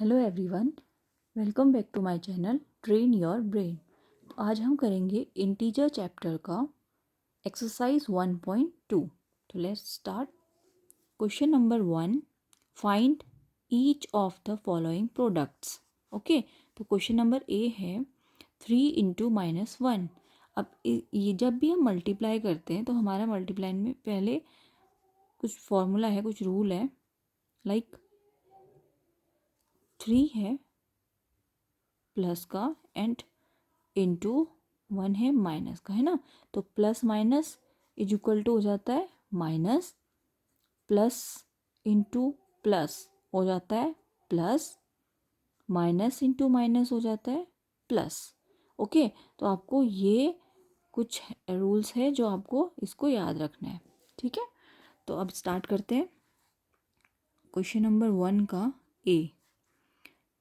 Hello everyone, welcome back to my channel train your brain. तो आज हम करेंगे इंटीजर चैप्टर का एक्सरसाइज 1.2। तो let's start. Question number 1, find each of the following products. Okay, तो question number A है 3 into -1। अब ये जब भी हम मल्टीप्लाई करते हैं तो हमारा मल्टीप्लाई में पहले कुछ फॉर्मूला है, कुछ रूल है। लाइक 3 है प्लस का एंड इंटू 1 है माइनस का, है ना। तो plus minus is equal to हो जाता है माइनस, प्लस इंटू प्लस हो जाता है प्लस, माइनस इंटू माइनस हो जाता है प्लस। ओके, तो आपको ये कुछ रूल्स है जो आपको इसको याद रखना है, ठीक है। तो अब स्टार्ट करते हैं क्वेश्चन नंबर 1 का ए।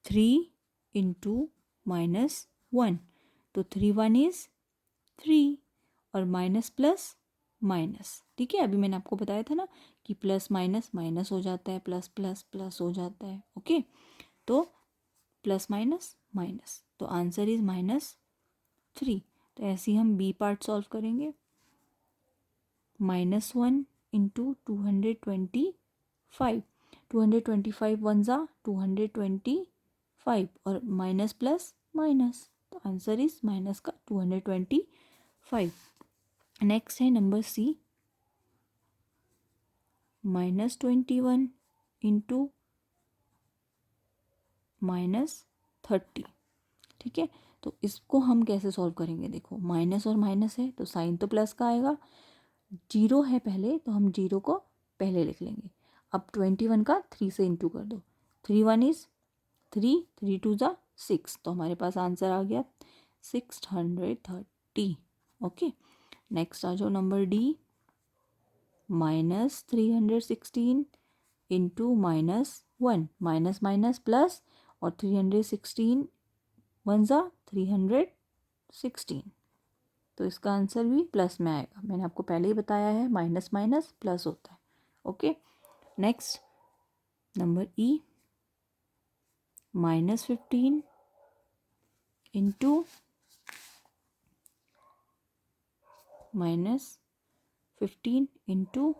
3 इंटू -1, तो 3 1 इज 3 और माइनस प्लस माइनस, ठीक है। अभी मैंने आपको बताया था ना कि प्लस माइनस माइनस हो जाता है, प्लस प्लस प्लस हो जाता है। ओके, तो प्लस माइनस माइनस, तो आंसर इज -3। तो ऐसे ही हम बी पार्ट सॉल्व करेंगे। -1 इंटू 225, 225 वन ज़ा 225 और माइनस प्लस माइनस, तो आंसर इज माइनस का 225। नेक्स्ट है नंबर सी, -21 इंटू -30, ठीक है। तो इसको हम कैसे सॉल्व करेंगे, देखो माइनस और माइनस है तो साइन तो प्लस का आएगा, जीरो है पहले तो हम जीरो को पहले लिख लेंगे। अब 21 का 3 से इंटू कर दो, 3 1 इज 3, 3 2 ज़ा 6, तो हमारे पास आंसर आ गया 630। ओके, नेक्स्ट आ जाओ number D, -316 into -1, minus minus plus और 316 वन ज़ा 316, तो इसका आंसर भी प्लस में आएगा। मैंने आपको पहले ही बताया है माइनस माइनस प्लस होता है। ओके, नेक्स्ट नंबर ई, -15 इंटू -15 इंटू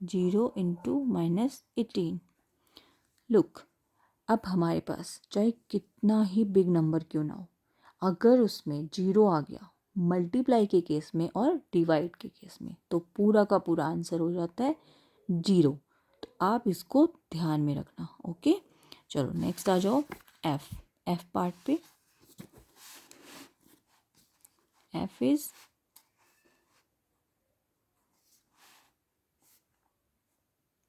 0 इंटू -18। लुक, अब हमारे पास चाहे कितना ही बिग नंबर क्यों ना हो, अगर उसमें जीरो आ गया मल्टीप्लाई के केस में और डिवाइड के केस में, तो पूरा का पूरा आंसर हो जाता है जीरो। तो आप इसको ध्यान में रखना। ओके, चलो नेक्स्ट आ जाओ एफ। एफ पार्ट पे, F is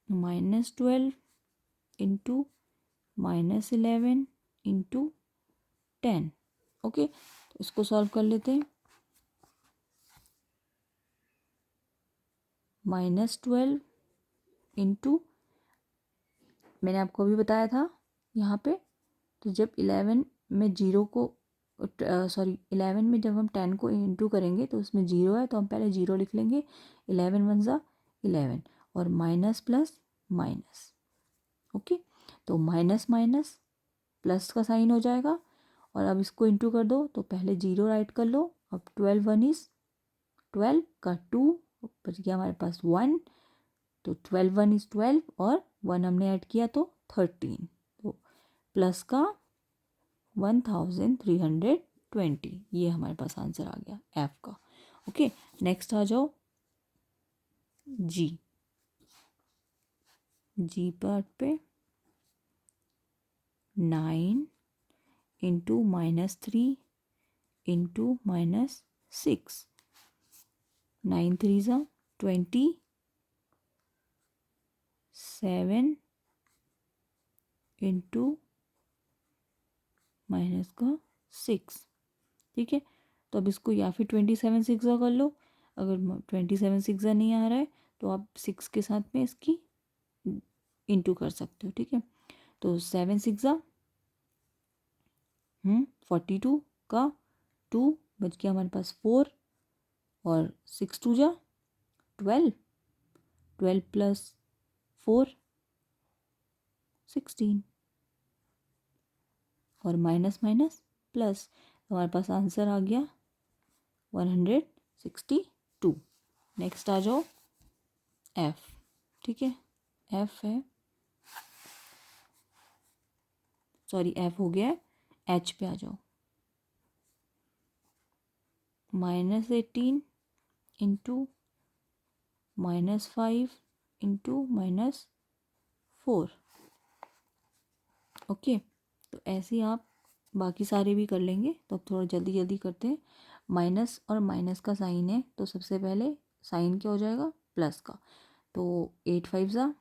-12 into -11 into 10। Okay, तो इसको सॉल्व कर लेते हैं। -12 इंटू, मैंने आपको अभी बताया था यहाँ पे, तो जब 11 में जीरो को सॉरी 11 में जब हम 10 को इंटू करेंगे तो उसमें जीरो है तो हम पहले जीरो लिख लेंगे, 11 वन ज़ा 11 और माइनस प्लस माइनस। ओके, तो माइनस माइनस प्लस का साइन हो जाएगा और अब इसको इंटू कर दो तो पहले जीरो राइट कर लो। अब 12 1 इज 12 का 2, बच गया हमारे पास 1, तो 12 1 इज 12 और 1 हमने ऐड किया तो 13, तो प्लस का 1320, ये हमारे पास आंसर आ गया एफ का। ओके, नेक्स्ट आ जाओ जी। जी पार्ट पे 9 इंटू -3 इंटू -6, 9 3 ज़ा 27 इंटू माइनस का 6, ठीक है। तो अब इसको या फिर 27 6 कर लो, अगर 27 6 नहीं आ रहा है तो आप 6 के साथ में इसकी इंटू कर सकते हो, ठीक है। तो 7 6 42 का 2, बच गया हमारे पास 4 और 6 2 जा 12, 12 प्लस 4 16, और माइनस माइनस प्लस, हमारे पास आंसर आ गया 162। नेक्स्ट आ जाओ एफ, ठीक है, एफ है, सॉरी एफ हो गया है, एच पे आ जाओ। -18 इंटू -5 इंटू -4। ओके, तो ऐसे ही आप बाकी सारे भी कर लेंगे। तो अब थोड़ा जल्दी जल्दी करते हैं। माइनस और माइनस का साइन है, तो सबसे पहले साइन क्या हो जाएगा, प्लस का। तो 8 5 ज़ा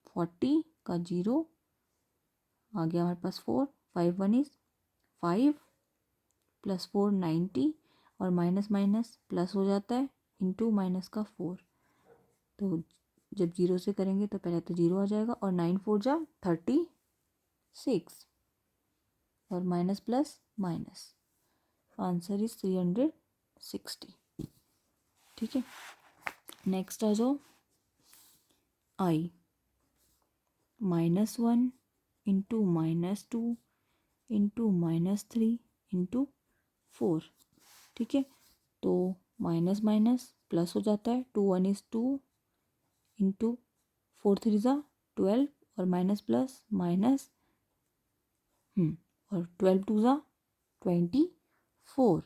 40 का 0 आ गया हमारे पास 4, 5 1 इज 5 प्लस 4 90, और माइनस माइनस प्लस हो जाता है, इंटू माइनस का 4। तो जब 0 से करेंगे तो पहले तो 0 आ जाएगा, और 9 4 जा 36, और minus plus minus, answer is 360। ठीक है, नेक्स्ट आ जाओ आई। -1 इंटू -2 इंटू -3 इंटू 4। ठीक है, तो माइनस माइनस प्लस हो जाता है, 2 1 इज 2 इंटू 4 3 ज़ा 12, और माइनस प्लस माइनस, और 12 2 ज़ा 24,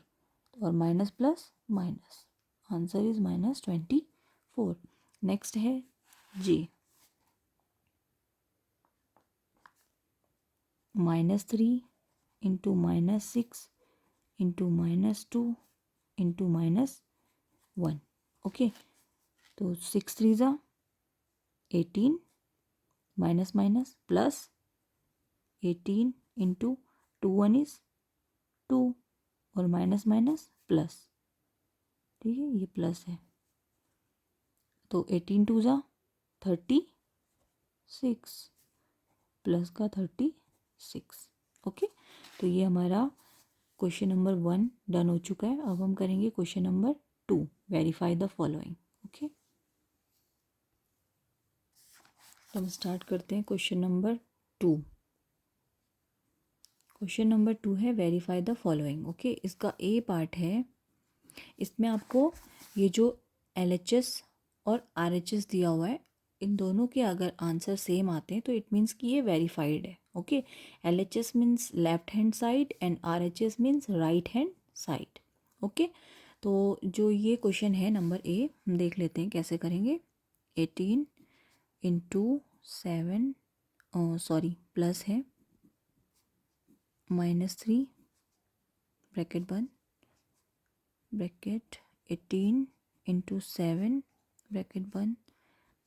और minus plus minus, answer is -24। Next है जे। -3 इंटू -6 इंटू -2 इंटू -1। ओके, तो 6 3 ज़ा 18, minus minus plus 18 into 2 1 is 2, और माइनस माइनस प्लस। ठीक है, ये प्लस है, तो 18 2 ज़ा 36, प्लस का 36। ओके, तो ये हमारा क्वेश्चन नंबर 1 डन हो चुका है। अब हम करेंगे question number 2, verify the following. Okay, तो हम स्टार्ट करते हैं क्वेश्चन नंबर 2। क्वेश्चन नंबर 2 है वेरीफाई द फॉलोइंग। ओके, इसका ए पार्ट है, इसमें आपको ये जो LHS और RHS दिया हुआ है, इन दोनों के अगर आंसर सेम आते हैं तो इट मीन्स कि ये वेरीफाइड है। Okay, LHS means left hand side and RHS means right hand side. Okay, तो जो ये क्वेश्चन है नंबर ए, हम देख लेते हैं कैसे करेंगे। 18 इंटू 7, सॉरी प्लस है, -3 ब्रैकेट बंद, ब्रैकेट 18 इंटू 7 ब्रैकेट बंद,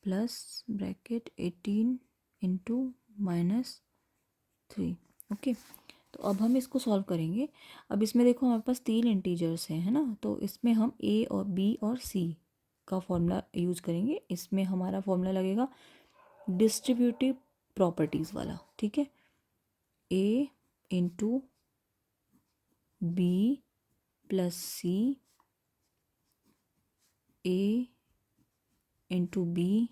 प्लस ब्रैकेट 18 इंटू -3। ओके, तो अब हम इसको सॉल्व करेंगे। अब इसमें देखो हमारे पास 3 इंटीजर्स हैं, है ना, तो इसमें हम ए और बी और सी का फॉर्मूला यूज़ करेंगे। इसमें हमारा फॉर्मूला लगेगा डिस्ट्रीब्यूटिव प्रॉपर्टीज़ वाला। ठीक है, ए into b plus c, a into b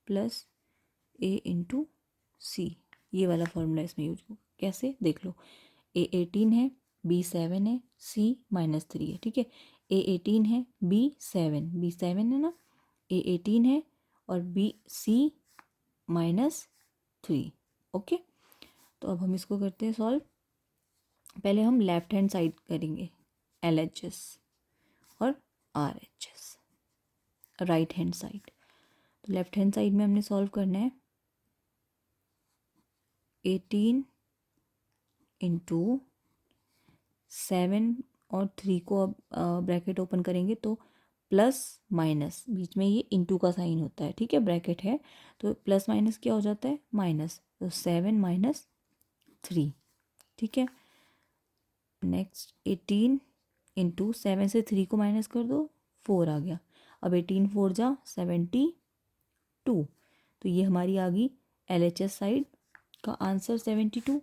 plus a into सी, ये वाला फॉर्मूला इसमें यूज होगा। कैसे, देख लो, ए 18 है, बी 7 है, सी -3 है। ठीक है, ए 18 है, बी 7 है ना, ए 18 है और बी सी -3। ओके, तो अब हम इसको करते हैं सॉल्व। पहले हम लेफ्ट हैंड साइड करेंगे, LHS और RHS, राइट हैंड साइड। तो लेफ्ट हैंड साइड में हमने सॉल्व करना है 18 इंटू 7 और 3 को अब ब्रैकेट ओपन करेंगे तो प्लस माइनस, बीच में ये इंटू का साइन होता है। ठीक है, ब्रैकेट है तो प्लस माइनस क्या हो जाता है, माइनस, तो 7 - 3। ठीक है, नेक्स्ट 18 इंटू 7 से 3 को माइनस कर दो, 4 आ गया। अब 18 4 जा 72, तो ये हमारी आ गई LHS साइड का आंसर 72।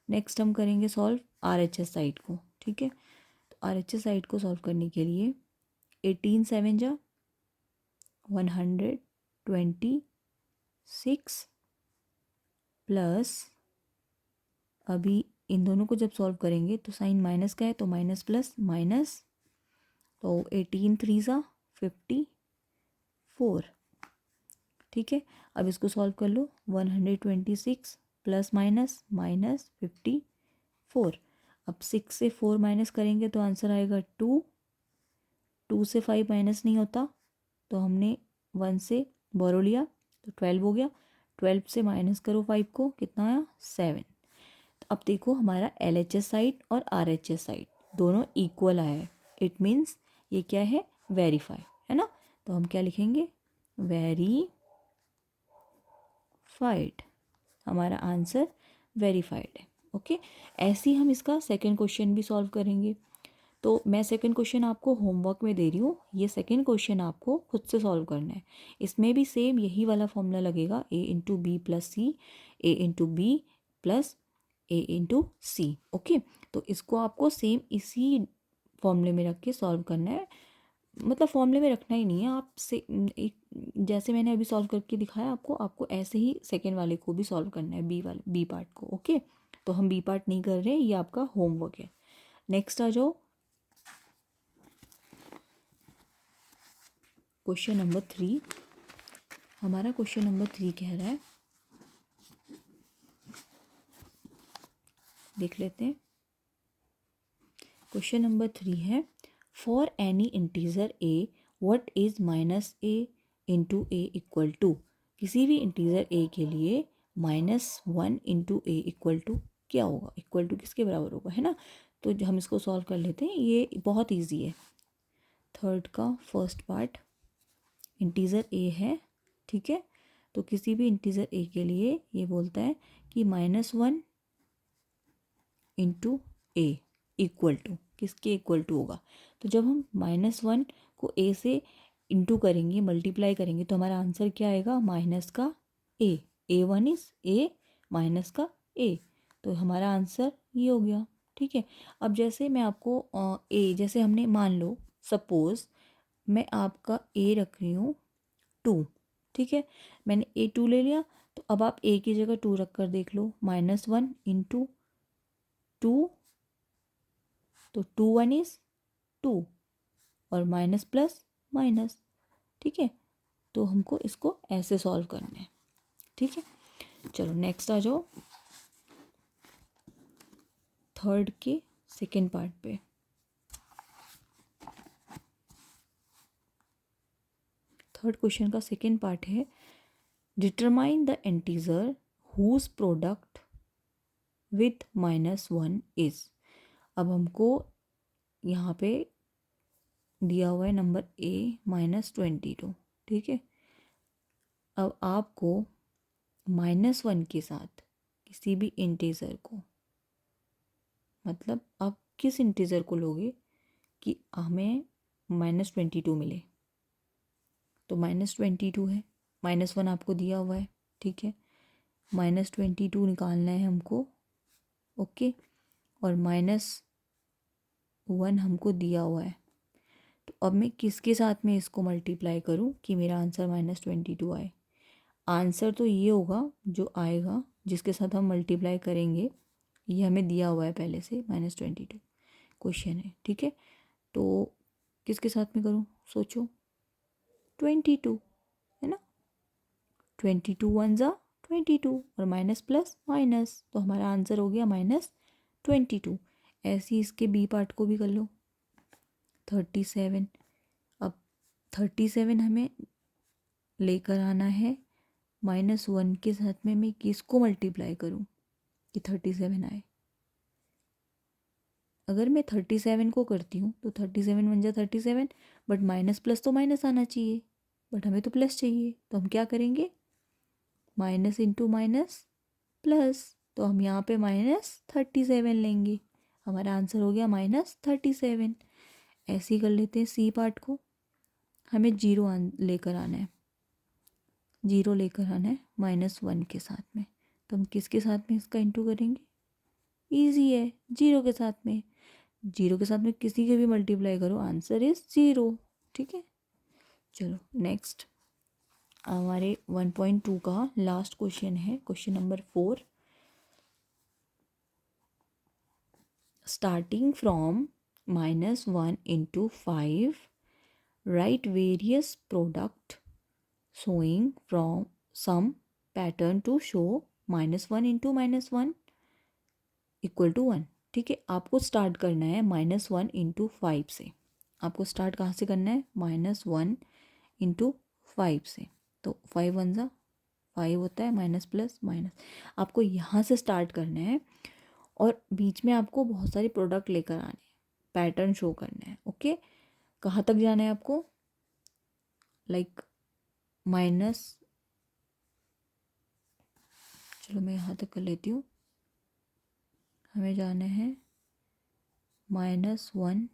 नेक्स्ट हम करेंगे सॉल्व RHS साइड को। ठीक है, तो RHS साइड को सॉल्व करने के लिए 18 7 जा 126 प्लस अभी इन दोनों को जब सॉल्व करेंगे तो साइन माइनस का है तो माइनस प्लस माइनस, तो 18 3 सा 54। ठीक है, अब इसको सॉल्व कर लो। 126 प्लस माइनस माइनस 54। अब 6 से 4 माइनस करेंगे तो आंसर आएगा 2। 2 से 5 माइनस नहीं होता तो हमने 1 से बोरो लिया तो 12 हो गया। 12 से माइनस करो 5 को, कितना आया 7। तो अब देखो हमारा LHS साइड और RHS साइड दोनों इक्वल आया है। इट मीन्स ये क्या है, वेरीफाई है ना। तो हम क्या लिखेंगे, वेरीफाइड। हमारा आंसर वेरीफाइड है। ओके, ऐसे ही हम इसका सेकंड क्वेश्चन भी सॉल्व करेंगे। तो मैं सेकंड क्वेश्चन आपको होमवर्क में दे रही हूँ, ये सेकंड क्वेश्चन आपको खुद से सॉल्व करना है। इसमें भी सेम यही वाला फॉर्मूला लगेगा, a into b plus c, a into b plus a into c. Okay, तो इसको आपको सेम इसी फॉर्मूले में रख के सॉल्व करना है। मतलब फॉर्मूले में रखना ही नहीं है, आप से एक जैसे मैंने अभी सॉल्व करके दिखाया आपको, आपको ऐसे ही सेकेंड वाले को भी सॉल्व करना है, बी पार्ट को। ओके, तो हम बी पार्ट नहीं कर रहे, ये आपका होमवर्क है। नेक्स्ट आ जाओ, क्वेश्चन नंबर 3। हमारा क्वेश्चन नंबर 3 कह रहा है, देख लेते हैं। क्वेश्चन नंबर 3 है, for any integer a what is minus a into a equal to. किसी भी इंटीजर ए के लिए -1 इंटू ए इक्वल टू क्या होगा, इक्वल टू किसके बराबर होगा, है ना। तो हम इसको सॉल्व कर लेते हैं, ये बहुत ईजी है। थर्ड का फर्स्ट पार्ट, इंटीजर ए है, ठीक है। तो किसी भी इंटीजर ए के लिए ये बोलता है कि -1 इंटू ए इक्वल टू किसके इक्वल टू होगा। तो जब हम -1 को ए से इंटू करेंगे, मल्टीप्लाई करेंगे, तो हमारा आंसर क्या आएगा, माइनस का ए 1 इज ए माइनस का ए। तो हमारा आंसर ये हो गया। ठीक है, अब जैसे मैं आपको ए, जैसे हमने मान लो सपोज मैं आपका ए रख रही हूँ 2, ठीक है, मैंने A2 ले लिया। तो अब आप ए की जगह 2 रख कर देख लो, -1 इंटू 2, तो 2 1 इज 2 और माइनस प्लस माइनस। ठीक है, तो हमको इसको ऐसे सॉल्व करना है। ठीक है, चलो नेक्स्ट आ जाओ थर्ड के सेकेंड पार्ट पे। थर्ड क्वेश्चन का सेकेंड पार्ट है, determine the integer whose product with -1 is. अब हमको यहाँ पे दिया हुआ है नंबर a -22। ठीक है, अब आपको -1 के साथ किसी भी इंटीजर को, मतलब आप किस इंटीजर को लोगे कि हमें -22 मिले। तो -22 है, -1 आपको दिया हुआ है, ठीक है, -22 निकालना है हमको। ओके, और -1 हमको दिया हुआ है। तो अब मैं किसके साथ में इसको मल्टीप्लाई करूं कि मेरा आंसर -22 आए। आंसर तो ये होगा जो आएगा, जिसके साथ हम मल्टीप्लाई करेंगे, ये हमें दिया हुआ है पहले से, -22 क्वेश्चन है। ठीक है, तो किसके साथ में करूं, सोचो, 22 है ना। 22 1 ज़ा 22 और माइनस प्लस माइनस, तो हमारा आंसर हो गया -22। ऐसे ही इसके बी पार्ट को भी कर लो, 37। अब 37 हमें लेकर आना है, -1 के साथ में मैं किसको मल्टीप्लाई करूं कि 37 आए। अगर मैं 37 को करती हूँ तो 37 बन जाए 37, बट माइनस प्लस तो माइनस आना चाहिए, बट हमें तो प्लस चाहिए। तो हम क्या करेंगे, माइनस इंटू माइनस प्लस, तो हम यहाँ पे -37 लेंगे। हमारा आंसर हो गया -37। ऐसे ही कर लेते हैं सी पार्ट को, हमें लेकर आना है, 0 लेकर आना है -1 के साथ में। तो हम किसके साथ में इसका इंटू करेंगे, ईजी है, 0 के साथ में। 0 के साथ में किसी के भी मल्टीप्लाई करो, आंसर इज 0। ठीक है, चलो नेक्स्ट हमारे 1.2 का लास्ट क्वेश्चन है, question number 4। starting from -1 into 5, write various product showing from some pattern to show -1 into -1 equal to 1। ठीक है, आपको स्टार्ट करना है -1 इंटू 5 से। आपको स्टार्ट कहाँ से करना है? -1 इंटू 5 से। तो 5 1 ज़ा 5 होता है, माइनस प्लस माइनस। आपको यहाँ से स्टार्ट करना है और बीच में आपको बहुत सारे प्रोडक्ट लेकर आने हैं, पैटर्न शो करना है। ओके, कहाँ तक जाना है आपको? लाइक माइनस, चलो मैं यहाँ तक कर लेती हूँ। हमें जाना है -1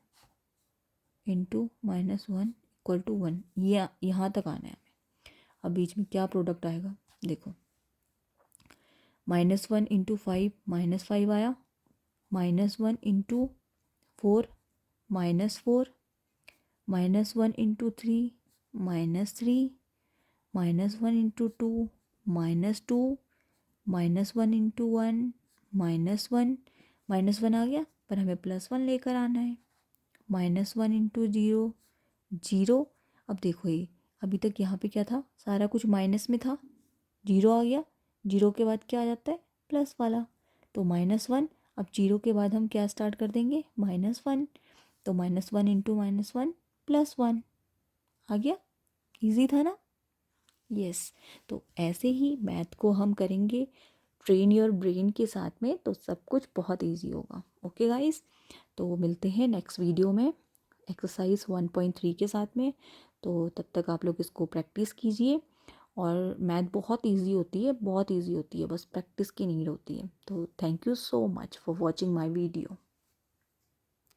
इंटू -1 इक्वल टू 1, ये यहाँ तक आना है हमें। अब बीच में क्या प्रोडक्ट आएगा? देखो, -1 इंटू 5 -5 आया, -1 इंटू 4 -4, -1 इंटू 3 -3, -1 इंटू 2 -2, -1 इंटू 1 -1, -1 आ गया, पर हमें +1 लेकर आना है। -1 इंटू 0 0। अब देखो, ये अभी तक यहाँ पे क्या था? सारा कुछ माइनस में था, 0 आ गया। 0 के बाद क्या आ जाता है? प्लस वाला। तो -1, अब 0 के बाद हम क्या स्टार्ट कर देंगे? -1। तो -1 इंटू -1 +1 आ गया। इजी था ना? यस। तो ऐसे ही मैथ को हम करेंगे ट्रेन योर ब्रेन के साथ में, तो सब कुछ बहुत इजी होगा। ओके गाइस, तो मिलते हैं नेक्स्ट वीडियो में एक्सरसाइज 1.3 के साथ में। तो तब तक आप लोग इसको प्रैक्टिस कीजिए। और मैथ बहुत इजी होती है, बहुत इजी होती है, बस प्रैक्टिस की नीड होती है। तो thank you so much for watching my video.